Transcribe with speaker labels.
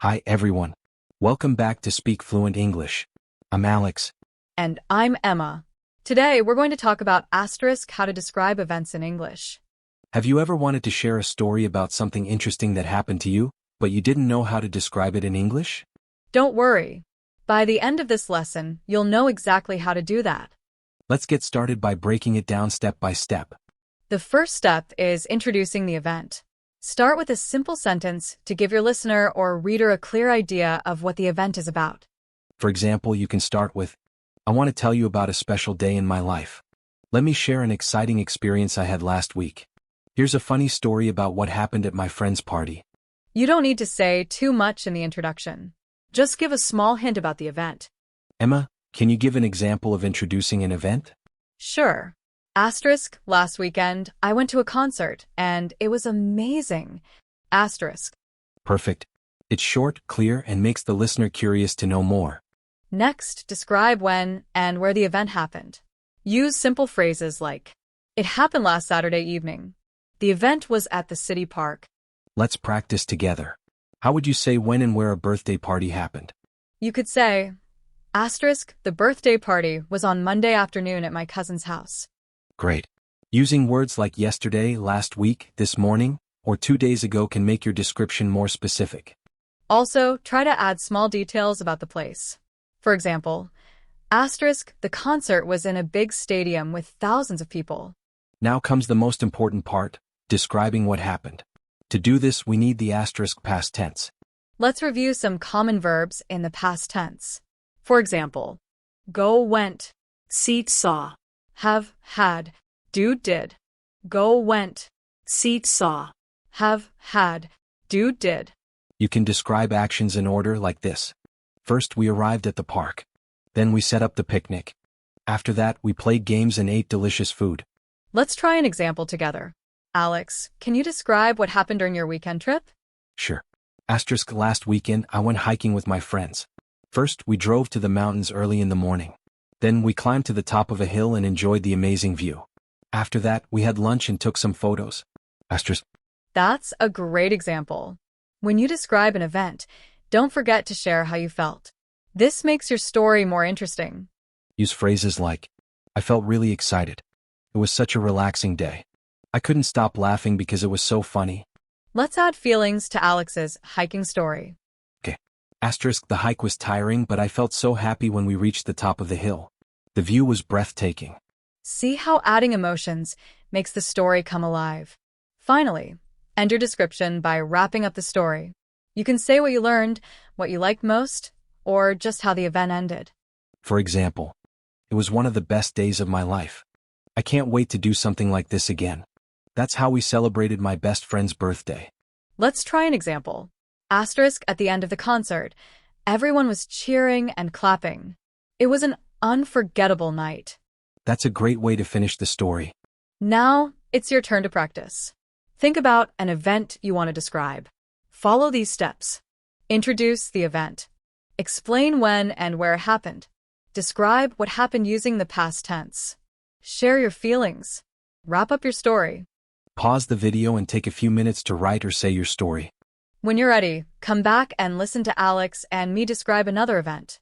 Speaker 1: Hi everyone. Welcome back to Speak Fluent English. I'm Alex.
Speaker 2: And I'm Emma. Today, we're going to talk about how to describe events in English.
Speaker 1: Have you ever wanted to share a story about something interesting that happened to you, but you didn't know how to describe it in English?
Speaker 2: Don't worry. By the end of this lesson, you'll know exactly how to do that.
Speaker 1: Let's get started by breaking it down step by step.
Speaker 2: The first step is introducing the event. Start with a simple sentence to give your listener or reader a clear idea of what the event is about.
Speaker 1: For example, you can start with, I want to tell you about a special day in my life. Let me share an exciting experience I had last week. Here's a funny story about what happened at my friend's party.
Speaker 2: You don't need to say too much in the introduction. Just give a small hint about the event.
Speaker 1: Emma, can you give an example of introducing an event?
Speaker 2: Sure. Last weekend, I went to a concert, and it was amazing.
Speaker 1: Perfect. It's short, clear, and makes the listener curious to know more.
Speaker 2: Next, describe when and where the event happened. Use simple phrases like, it happened last Saturday evening. The event was at the city park.
Speaker 1: Let's practice together. How would you say when and where a birthday party happened?
Speaker 2: You could say, the birthday party was on Monday afternoon at my cousin's house.
Speaker 1: Great. Using words like yesterday, last week, this morning, or 2 days ago can make your description more specific.
Speaker 2: Also, try to add small details about the place. For example, the concert was in a big stadium with thousands of people.
Speaker 1: Now comes the most important part, describing what happened. To do this, we need the past tense.
Speaker 2: Let's review some common verbs in the past tense. For example, go, went, see, saw. Have, had, do, did. Go, went, see, saw. Have, had, do, did.
Speaker 1: You can describe actions in order like this. First, we arrived at the park. Then we set up the picnic. After that, we played games and ate delicious food.
Speaker 2: Let's try an example together. Alex, can you describe what happened during your weekend trip?
Speaker 1: Sure. Last weekend, I went hiking with my friends. First, we drove to the mountains early in the morning. Then we climbed to the top of a hill and enjoyed the amazing view. After that, we had lunch and took some photos.
Speaker 2: That's a great example. When you describe an event, don't forget to share how you felt. This makes your story more interesting.
Speaker 1: Use phrases like, I felt really excited. It was such a relaxing day. I couldn't stop laughing because it was so funny.
Speaker 2: Let's add feelings to Alex's hiking story.
Speaker 1: The hike was tiring, but I felt so happy when we reached the top of the hill. The view was breathtaking.
Speaker 2: See how adding emotions makes the story come alive. Finally, end your description by wrapping up the story. You can say what you learned, what you liked most, or just how the event ended.
Speaker 1: For example, it was one of the best days of my life. I can't wait to do something like this again. That's how we celebrated my best friend's birthday.
Speaker 2: Let's try an example. At the end of the concert, everyone was cheering and clapping. It was an unforgettable night.
Speaker 1: That's a great way to finish the story.
Speaker 2: Now, it's your turn to practice. Think about an event you want to describe. Follow these steps. Introduce the event. Explain when and where it happened. Describe what happened using the past tense. Share your feelings. Wrap up your story.
Speaker 1: Pause the video and take a few minutes to write or say your story.
Speaker 2: When you're ready, come back and listen to Alex and me describe another event.